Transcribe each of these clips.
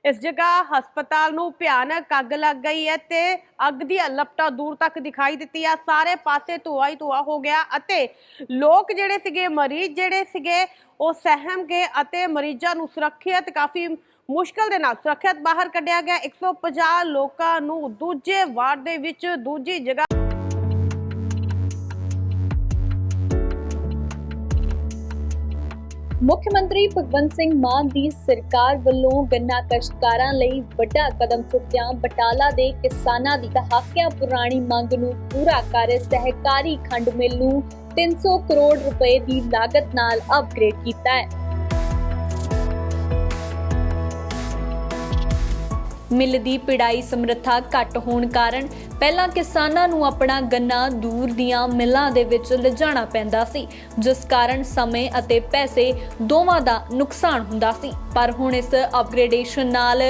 इस जगह हस्पताल नूं भयानक अग लग गई है ते अग दी लपटा दूर तक दिखाई दित्ती है। सारे पासे धुआं ही धुआं हो गया अते लोग जिहड़े सीगे मरीज जिहड़े सीगे वो सहम गए अते मरीजां नूं सुरक्षित काफ़ी मुश्किल दे नाल सुरक्षित बाहर कढ़िया गया। 150 लोकां नूं दूजे वार्ड दे विच दूजी जगह मुख्यमंत्री भगवंत सिंह मान दी सरकार ਵੱਲੋਂ गन्ना काश्तकारां ਲਈ ਵੱਡਾ ਕਦਮ ਚੁੱਕਿਆ। ਬਟਾਲਾ ਦੇ ਕਿਸਾਨਾਂ ਦੀ ਦਹਾਕਿਆਂ ਪੁਰਾਣੀ ਮੰਗ ਨੂੰ ਪੂਰਾ ਕਰ ਸਹਿਕਾਰੀ ਖੰਡ ਮਿਲ ਨੂੰ 300 ਕਰੋੜ ਰੁਪਏ ਦੀ ਲਾਗਤ ਨਾਲ ਅਪਗ੍ਰੇਡ ਕੀਤਾ ਹੈ। ਮਿਲ ਦੀ ਪਿੜਾਈ ਸਮਰੱਥਾ ਘੱਟ ਹੋਣ ਕਾਰਨ ਪਹਿਲਾਂ ਕਿਸਾਨਾਂ ਨੂੰ ਆਪਣਾ ਗੰਨਾ ਦੂਰ ਦੀਆਂ ਮਿਲਾਂ ਦੇ ਵਿੱਚ ਲਿਜਾਣਾ ਪੈਂਦਾ ਸੀ, ਜਿਸ ਕਾਰਨ ਸਮੇਂ ਅਤੇ ਪੈਸੇ ਦੋਵਾਂ ਦਾ ਨੁਕਸਾਨ ਹੁੰਦਾ ਸੀ। ਪਰ ਹੁਣ ਇਸ ਅਪਗ੍ਰੇਡੇਸ਼ਨ ਨਾਲ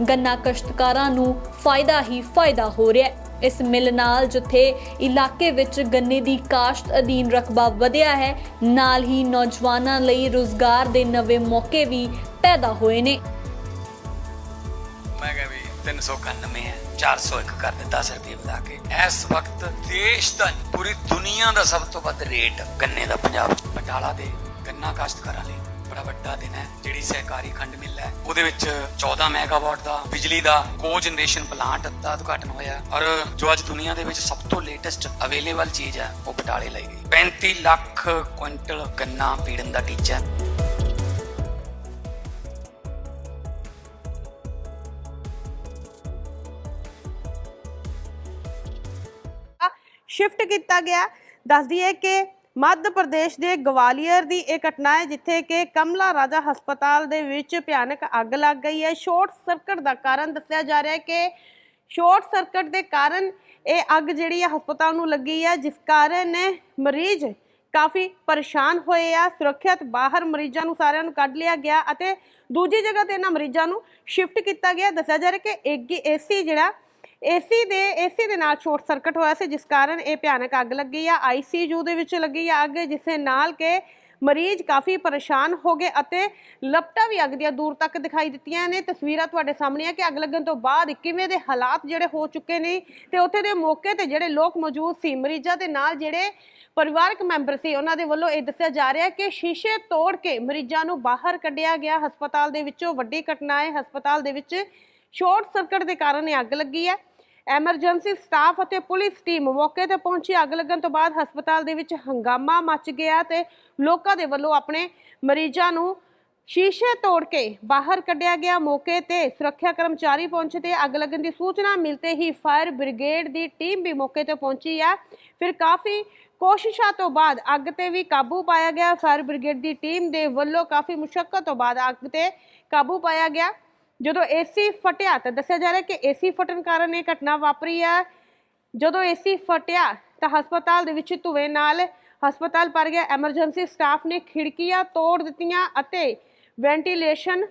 ਗੰਨਾ ਕਾਸ਼ਤਕਾਰਾਂ ਨੂੰ ਫਾਇਦਾ ਹੀ ਫਾਇਦਾ ਹੋ ਰਿਹਾ ਹੈ। ਇਸ ਮਿਲ ਨਾਲ ਜਿੱਥੇ ਇਲਾਕੇ ਵਿੱਚ ਗੰਨੇ ਦੀ ਕਾਸ਼ਤ ਅਧੀਨ ਰਕਬਾ ਵਧਿਆ ਹੈ, ਨਾਲ ਹੀ ਨੌਜਵਾਨਾਂ ਲਈ ਰੁਜ਼ਗਾਰ ਦੇ ਨਵੇਂ ਮੌਕੇ ਵੀ ਪੈਦਾ ਹੋਏ ਨੇ। 391 है, 401 कर दे 10 रुपये बता के। इस वक्त देश का पूरी दुनिया का सब तो वध रेट गन्ने का पंजाब बटाला दे गन्ना काश्तकारां लई बड़ा वड्डा दिन है। जिहड़ी सहकारी खंड मिल है ਉਹਦੇ ਵਿੱਚ 14 ਮੈਗਾਵਾਟ ਦਾ ਬਿਜਲੀ ਦਾ ਕੋਜਨਰੇਸ਼ਨ ਪਲਾਂਟ ਦਾ ਉਦਘਾਟਨ ਹੋਇਆ ਔਰ ਜੋ ਅੱਜ ਦੁਨੀਆ ਦੇ ਵਿੱਚ ਸਭ ਤੋਂ ਲੇਟੈਸਟ ਅਵੇਲੇਬਲ ਚੀਜ਼ ਹੈ ਉਹ ਬਟਾਲੇ ਲਈ ਗਈ। 35 ਲੱਖ ਕੁਇੰਟਲ ਗੰਨਾ ਪੀੜਨ ਦਾ ਟੀਚਾ ਹੈ। शिफ्ट किया गया। दस दिए कि मध्य प्रदेश के ग्वालियर की एक घटना है जिथे कि कमला राजा हस्पताल दे विच भयानक अग लग गई है। शॉर्ट सर्किट का कारण दस्या जा रहा है कि शॉर्ट सर्किट के कारण ये अग जिहड़ी है हस्पताल नूं लगी है, जिस कारण मरीज काफ़ी परेशान होए आ। सुरक्षित बाहर मरीजों नूं सारिਆਂ नूं कढ लिया गया अते दूजी जगह ते इन्हां मरीजों नूं शिफ्ट किया गया। दस्या जा रहा है कि एसी जिहड़ा एसी दे नाल शॉर्ट सर्किट होया सी, जिस कारण ये भयानक अग लगी है। ICU दे विच लगी है अग, जिस नाल के मरीज काफ़ी परेशान हो गए अते लपटा भी अग दियां दूर तक दिखाई दित्तियां ने। तस्वीरां तुहाडे सामने है कि अग लगन तो बाद किवें दे हालात जिहड़े हो चुके ने ते उत्थे दे मौके ते जिहड़े लोग मौजूद सी मरीजां दे नाल जिहड़े परिवारक मैंबर सी उन्हां दे वल्लों इह दस्सिया जा रहा है कि शीशे तोड़ के मरीजां नूं बाहर कढिया गया हस्पताल दे विचों। वड्डी घटना है, हस्पताल दे विच शॉर्ट सर्किट के कारण ये अग लगी है। एमरजेंसी स्टाफ और पुलिस टीम मौके पर पहुंची। अग लगन तो बाद हस्पताल दे विच हंगामा मच गया ते लोकां दे वल्लों अपने मरीजां नूं शीशे तोड़ के बाहर कढ़िया गया। मौके ते सुरक्षा कर्मचारी पहुंचे ते अग लगन की सूचना मिलते ही फायर ब्रिगेड की टीम भी मौके पर पहुंची है। फिर काफ़ी कोशिशों तो बाद अग ते भी काबू पाया गया। फायर ब्रिगेड की टीम के वल्लों काफ़ी मुशक्कत तो बाद अग ते काबू पाया गया। जो एसी फटिया तो दस्या जा रहा है कि एसी फटन कारण यह घटना वापरी है। जो एसी फटिया तो हस्पताल दे विच धुएं नाल हस्पताल भर गया। एमरजेंसी स्टाफ ने खिड़कियां तोड़ दित्तियां अते वेंटिलेशन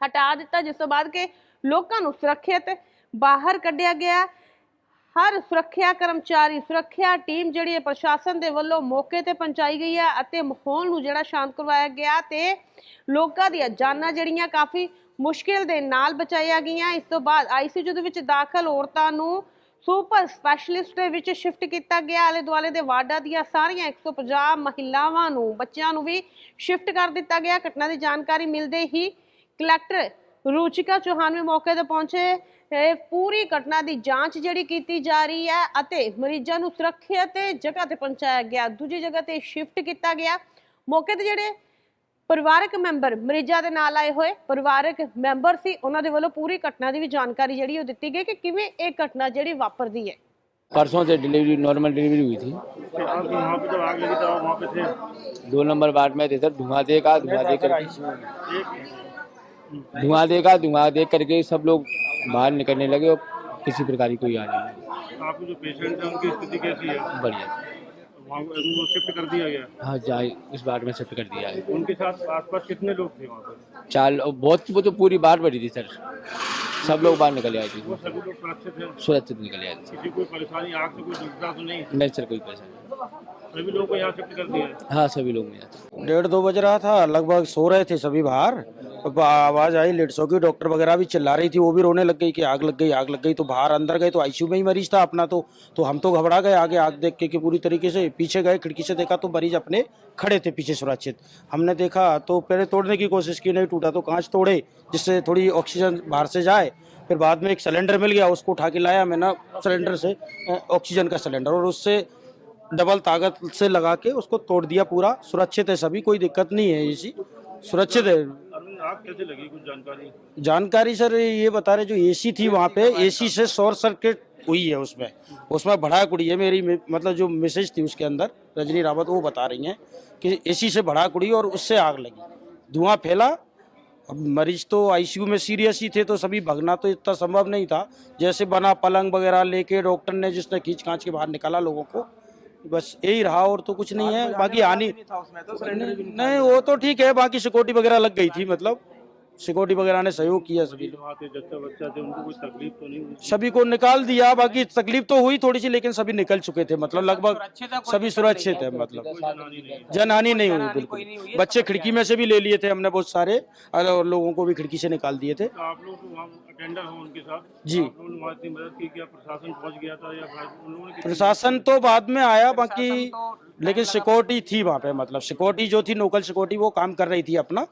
हटा दिता, जिस तो बाद के लोकां नूं सुरक्षित बाहर कढ़िया गया। हर सुरक्षा कर्मचारी सुरक्षा टीम जिहड़ी प्रशासन के वल्लों मौके पर पहुंचाई गई है अते माहौल नूं जिहड़ा शांत करवाया गया ते लोकां दी जानां जिहड़ियां काफ़ी मुश्किल दे नाल बचाईया गईयां। इस तो बाद ICU दे विच दाखल औरतां नूं सुपर स्पैशलिस्ट दे विच शिफ्ट किया गया। आले दुआले दे वार्डां दीयां सारियां 150 महिलावां नूं बच्चियां नूं भी शिफ्ट कर दिता गया। घटना की जानकारी मिलते ही कलैक्टर रुचिका चौहान भी मौके पर पहुंचे। पूरी घटना की जांच जिहड़ी की जा रही है अते मरीजों नूं सुरक्षित जगह ते पहुंचाया गया। दूजी जगह ते शिफ्ट किया गया। मौके ते जिहड़े परिवारक मैंबर मरीजों के नाल आए हुए परिवारक मैंबर सी उन्हां दे वल्लों पूरी घटना की भी जानकारी जिहड़ी ओह दित्ती गई कि किवें इह घटना जिहड़ी वापरदी है। परसों से डिलीवरी नॉर्मल डिलीवरी हुई थी। आप वहाँ पे जब आग लगी तब आप वहाँ पे थे? 2 नंबर वार्ड में थे सर। धुआं देखा धुआं देख करके सब लोग बाहर निकलने लगे और किसी प्रकार की कोई आ नहीं। आपके जो पेशेंट है उनकी स्थिति कैसी है? बढ़िया। वहाँ उनको शिफ्ट कर दिया गया? हाँ जाए इस वार्ड में शिफ्ट कर दिया है। उनके साथ आसपास कितने लोग थे वहाँ पर? 4 बहुत वो तो पूरी बाढ़ बढ़ी थी सर। सब लोग बाहर निकले आए थे। वो सभी लोग सुरक्षित हैं? सुरक्षित निकले आए थे। किसी कोई परेशानी आग से कोई दुविधा तो नहीं? नहीं सर कोई परेशानी। सभी लोगों को यहाँ शिफ्ट कर दिया है। हाँ सभी लोग में आते 1:30-2 बज रहा था, लगभग सो रहे थे सभी बाहर। आवाज आई लेट्सो की, डॉक्टर वगैरह भी चिल्ला रही थी, वो भी रोने लग गई कि आग लग गई, आग लग गई। तो बाहर अंदर गए तो आईसीयू में ही मरीज था अपना। तो हम तो घबरा गए आगे आग देख के कि पूरी तरीके से। पीछे गए, खिड़की से देखा तो मरीज अपने खड़े थे पीछे सुरक्षित। हमने देखा तो पहले तोड़ने की कोशिश की, नहीं टूटा तो कांच तोड़े जिससे थोड़ी ऑक्सीजन बाहर से जाए। फिर बाद में एक सिलेंडर मिल गया, उसको उठा के लाया मैं ना, सिलेंडर से ऑक्सीजन का सिलेंडर, और उससे डबल ताकत से लगा के उसको तोड़ दिया पूरा। सुरक्षित है सभी, कोई दिक्कत नहीं है, इसी सुरक्षित है। अरविंद, आग कैसे लगी, कुछ जानकारी सर ये बता रहे, जो एसी थी वहाँ पे, एसी से शॉर्ट सर्किट हुई है। उसमें भड़ाक उड़ी है। मेरी मतलब जो मिसेज थी उसके अंदर, रजनी रावत, वो बता रही हैं कि एसी से भड़ाक उड़ी और उससे आग लगी, धुआं फैला। अब मरीज तो आईसीयू में सीरियस ही थे, तो सभी भगना तो इतना संभव नहीं था। जैसे बना पलंग वगैरह लेके डॉक्टर ने, जिसने खींच खांच के बाहर निकाला लोगों को, बस यही रहा और तो कुछ नहीं है। बाकी हानि नहीं, वो तो ठीक है। बाकी सिक्योरिटी वगैरह लग गई थी, मतलब सिक्योरिटी वगैरह ने सहयोग किया सभी लोग। बच्चा थे, उनको कोई तकलीफ तो नहीं हुई? सभी को निकाल दिया, बाकी तकलीफ तो हुई थोड़ी सी, लेकिन सभी निकल चुके थे, मतलब लगभग सभी सुरक्षित है, मतलब जनहानि नहीं हुई बिल्कुल। बच्चे खिड़की में से भी ले लिए थे हमने, बहुत सारे और लोगों को भी खिड़की से निकाल दिए थे। आप लोग तो वहाँ अटेंडर हो उनके साथ जी। आप लोगों ने वहाँ इतनी मदद की, क्या प्रशासन पहुँच गया था या फिर उन लोगों ने प्रशासन तो बाद में आया, बाकी लेकिन सिक्योरिटी थी वहाँ पे, मतलब सिक्योरिटी जो थी, लोकल सिक्योरिटी, वो काम कर रही थी अपना।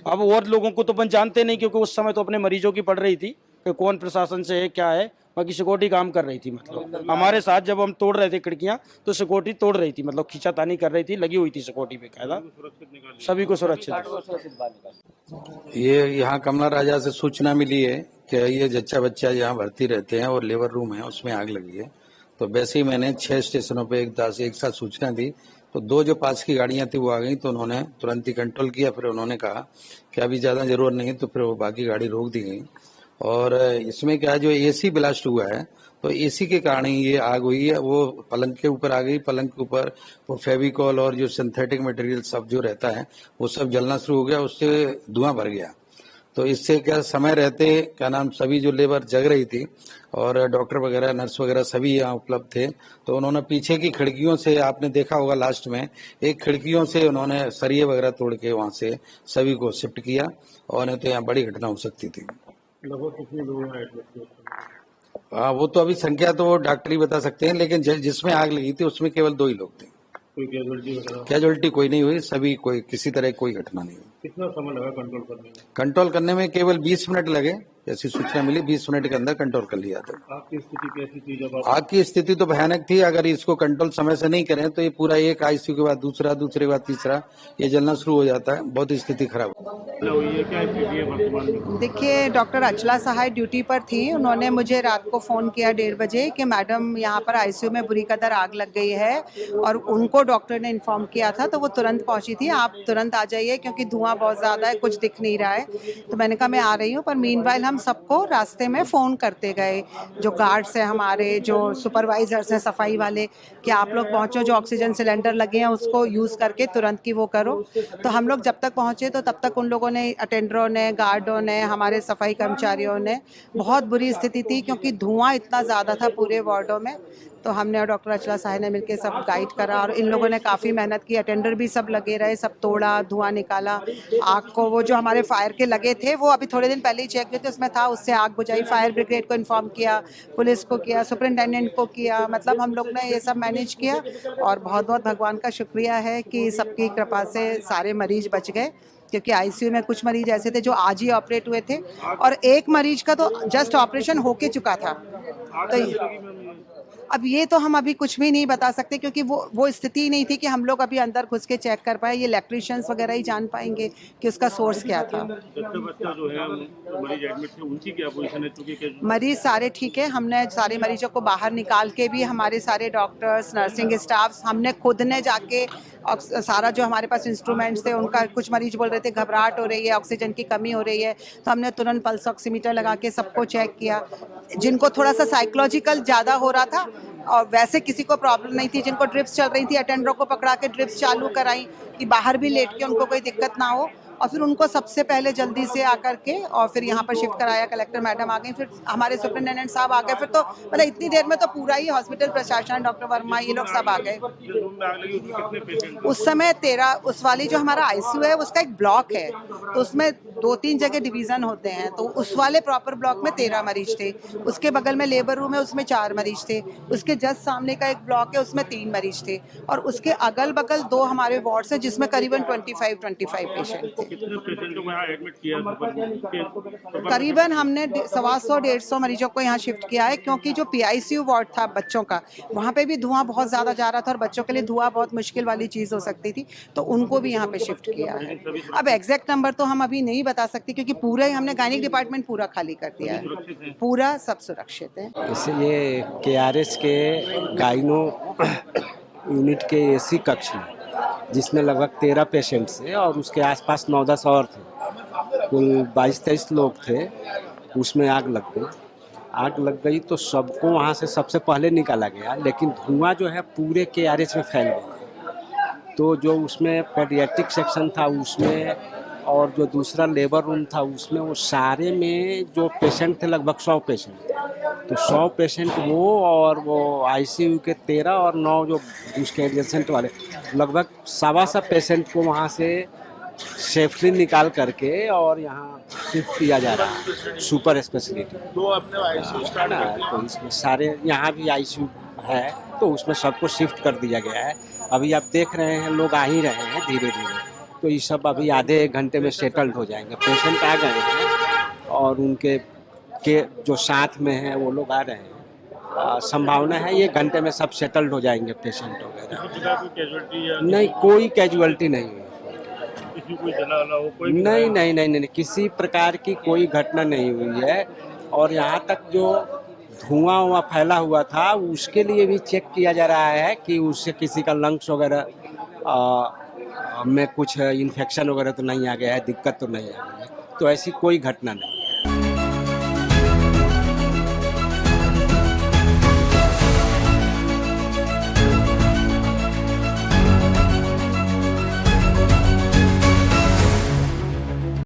अब और लोगों को तो अपन जानते नहीं, क्योंकि उस समय तो अपने मरीजों की पड़ रही थी कि कौन प्रशासन से है क्या है। बाकी सिक्योरिटी काम कर रही थी, मतलब हमारे साथ जब हम तोड़ रहे थे खिड़कियाँ तो सिक्योरिटी तोड़ रही थी, मतलब खींचातानी कर रही थी, लगी हुई थी सिक्योरिटी पे कायदा, सभी को सुरक्षित। ये यहाँ कमला राजा से सूचना मिली है कि ये जच्चा बच्चा यहाँ भर्ती रहते हैं और लेबर रूम है, उसमें आग लगी है। तो वैसे ही मैंने 6 स्टेशनों पे एक साथ सूचना दी, तो 2 जो पास की गाड़ियां थी वो आ गई, तो उन्होंने तुरंत ही कंट्रोल किया। फिर उन्होंने कहा कि अभी ज्यादा जरूरत नहीं, तो फिर वो बाकी गाड़ी रोक दी गई। और इसमें क्या है, जो एसी ब्लास्ट हुआ है, तो एसी के कारण ही ये आग हुई है। वो पलंग के ऊपर आ गई, पलंग के ऊपर वो फेविकॉल और जो सिंथेटिक मटेरियल सब जो रहता है वो सब जलना शुरू हो गया, उससे धुआं भर गया। तो इससे क्या समय रहते क्या नाम सभी जो लेबर जग रही थी और डॉक्टर वगैरह नर्स वगैरह सभी यहाँ उपलब्ध थे, तो उन्होंने पीछे की खिड़कियों से, आपने देखा होगा लास्ट में, एक खिड़कियों से उन्होंने सरिये वगैरह तोड़ के वहां से सभी को शिफ्ट किया, और नहीं तो यहाँ बड़ी घटना हो सकती थी। लगभग कितने लोग हैं एडमिट? हाँ, वो तो अभी संख्या तो वो डॉक्टर ही बता सकते हैं, लेकिन जिसमें आग लगी थी उसमें केवल 2 ही लोग थे। कोई कैजुअलिटी वगैरह? कैजुअलिटी कोई नहीं हुई, सभी कोई किसी तरह कोई घटना नहीं हुई। कितना समय लगा कंट्रोल करने में? कंट्रोल करने में केवल 20 मिनट लगे, जैसी सूचना मिली 20 मिनट के अंदर कंट्रोल कर लिया था। आपकी स्थिति कैसी थी जब आप? आग की स्थिति तो भयानक थी। अगर इसको कंट्रोल समय से नहीं करें तो ये पूरा एक आईसीयू के बाद दूसरा, दूसरे के बाद तीसरा, ये जलना शुरू हो जाता है। बहुत स्थिति खराब हुई है, क्या स्थिति है वर्तमान में? देखिए, डॉक्टर अचला सहाय ड्यूटी पर थी। उन्होंने मुझे रात को फ़ोन किया 1:30 बजे कि मैडम यहाँ पर आईसीयू में बुरी कदर आग लग गई है, और उनको डॉक्टर ने इन्फॉर्म किया था, तो वो तुरंत पहुँची थी। आप तुरंत आ जाइए क्योंकि धुआं बहुत ज़्यादा है, कुछ दिख नहीं रहा है। तो मैंने कहा मैं आ रही हूँ, पर मीनवाइल हम सबको रास्ते में फ़ोन करते गए, जो गार्ड्स हैं हमारे, जो सुपरवाइजर्स हैं सफाई वाले, कि आप लोग पहुँचो, जो ऑक्सीजन सिलेंडर लगे हैं उसको यूज़ करके तुरंत की वो करो। तो हम लोग जब तक पहुँचे तो तब तक उन लोगों ने, अटेंडरों ने, गार्डों ने, हमारे सफाई कर्मचारियों ने, बहुत बुरी स्थिति थी क्योंकि धुआं इतना ज़्यादा था पूरे वार्डों में। तो हमने और डॉक्टर अचला साहब ने मिलकर सब गाइड करा, और इन लोगों ने काफ़ी मेहनत की। अटेंडर भी सब लगे रहे, सब तोड़ा, धुआं निकाला आग को। वो जो हमारे फायर के लगे थे वो अभी थोड़े दिन पहले ही चेक किए थे, उसमें था, उससे आग बुझाई। फायर ब्रिगेड को इन्फॉर्म किया, पुलिस को किया, सुपरिटेंडेंट को किया, मतलब हम लोग ने ये सब मैनेज किया। और बहुत बहुत भगवान का शुक्रिया है कि सबकी कृपा से सारे मरीज बच गए, क्योंकि आईसीयू में कुछ मरीज ऐसे थे जो आज ही ऑपरेट हुए थे, और एक मरीज का तो जस्ट ऑपरेशन होके चुका था। तो अब ये तो हम अभी कुछ भी नहीं बता सकते, क्योंकि वो स्थिति ही नहीं थी कि हम लोग अभी अंदर घुस के चेक कर पाए। ये इलेक्ट्रिशियंस वगैरह ही जान पाएंगे कि उसका सोर्स क्या था। बच्चा जो है मरीज एडमिट थे, उनकी क्या पोजीशन है? क्योंकि मरीज सारे ठीक है। हमने सारे मरीजों को बाहर निकाल के भी, हमारे सारे डॉक्टर्स, नर्सिंग स्टाफ, हमने खुद ने जाके सारा जो हमारे पास इंस्ट्रूमेंट्स थे उनका, कुछ मरीज बोल रहे थे घबराहट हो रही है, ऑक्सीजन की कमी हो रही है, तो हमने तुरंत पल्स ऑक्सीमीटर लगा के सबको चेक किया। जिनको थोड़ा सा साइकोलॉजिकल ज़्यादा हो रहा था, और वैसे किसी को प्रॉब्लम नहीं थी, जिनको ड्रिप्स चल रही थी, अटेंडरों को पकड़ा के ड्रिप्स चालू कराई कि बाहर भी लेट के उनको कोई दिक्कत ना हो। और फिर उनको सबसे पहले जल्दी से आकर के और फिर यहाँ पर शिफ्ट कराया। कलेक्टर मैडम आ गई, फिर हमारे सुपरिटेंडेंट साहब आ गए, फिर तो मतलब इतनी देर में तो पूरा ही हॉस्पिटल प्रशासन, डॉक्टर वर्मा, ये लोग सब आ गए। जिस रूम में आग लगी उसमें कितने पेशेंट थे? उस समय 13, उस वाली जो हमारा आईसीयू है उसका एक ब्लॉक है, तो उसमें 2-3 जगह डिवीजन होते हैं, तो उस वाले प्रॉपर ब्लॉक में 13 मरीज थे। उसके बगल में लेबर रूम है, उसमें 4 मरीज थे। उसके जस्ट सामने का एक ब्लॉक है, उसमें 3 मरीज थे। और उसके अगल बगल 2 हमारे वार्ड्स हैं जिसमें करीबन 25 पेशेंट थे। कितने पेशेंटों को यहाँ एडमिट किया है? करीबन हमने 125-150 मरीजों को यहाँ शिफ्ट किया है, क्योंकि जो पीआईसीयू वार्ड था बच्चों का, वहाँ पे भी धुआं बहुत ज़्यादा जा रहा था और बच्चों के लिए धुआं बहुत मुश्किल वाली चीज़ हो सकती थी, तो उनको भी यहाँ पे शिफ्ट किया है। अब एग्जैक्ट नंबर तो हम अभी नहीं बता सकते, क्योंकि पूरा ही हमने गायनिक डिपार्टमेंट पूरा खाली कर दिया है, पूरा सब सुरक्षित है। इसलिए केआरएस के गाइनो यूनिट के एसी कक्ष में, जिसमें लगभग 13 पेशेंट्स थे और उसके आसपास 9-10 और थे, कुल 22-23 लोग थे, उसमें आग लग गई। आग लग गई तो सबको वहाँ से सबसे पहले निकाला गया, लेकिन धुआं जो है पूरे केआरएस में फैल गया। तो जो उसमें पेडियाट्रिक सेक्शन था उसमें और जो दूसरा लेबर रूम था उसमें, वो सारे में जो पेशेंट थे लगभग 100 पेशेंट थे। तो 100 पेशेंट वो और वो आईसीयू के 13 और 9 जो उसके एडजेसेंट वाले, लगभग 125 पेशेंट को वहाँ से सेफली निकाल करके और यहाँ शिफ्ट किया जा रहा है सुपर स्पेशलिटी। 2 अपने आईसीयू स्टार्ट कर दिए। तो इसमें सारे यहाँ भी आईसीयू है, तो उसमें सबको शिफ्ट कर दिया गया है। अभी आप देख रहे हैं लोग आ ही रहे हैं धीरे धीरे, तो ये सब अभी आधे 1 घंटे में सेटल्ड हो जाएंगे। पेशेंट आ गए हैं और उनके जो साथ में हैं वो लोग आ रहे हैं। संभावना है ये घंटे में सब सेटल्ड हो जाएंगे पेशेंट वगैरह। कोई कैजुअलिटी या नहीं, कोई कैजुअलिटी नहीं हुई। किसी कोई जला वाला हो कोई? नहीं, किसी प्रकार की कोई घटना नहीं हुई है। और यहाँ तक जो धुआं फैला हुआ था उसके लिए भी चेक किया जा रहा है कि उससे किसी का लंग्स वगैरह में कुछ इन्फेक्शन वगैरह तो नहीं आ गया है, दिक्कत तो नहीं आ गई है, तो ऐसी कोई घटना नहीं।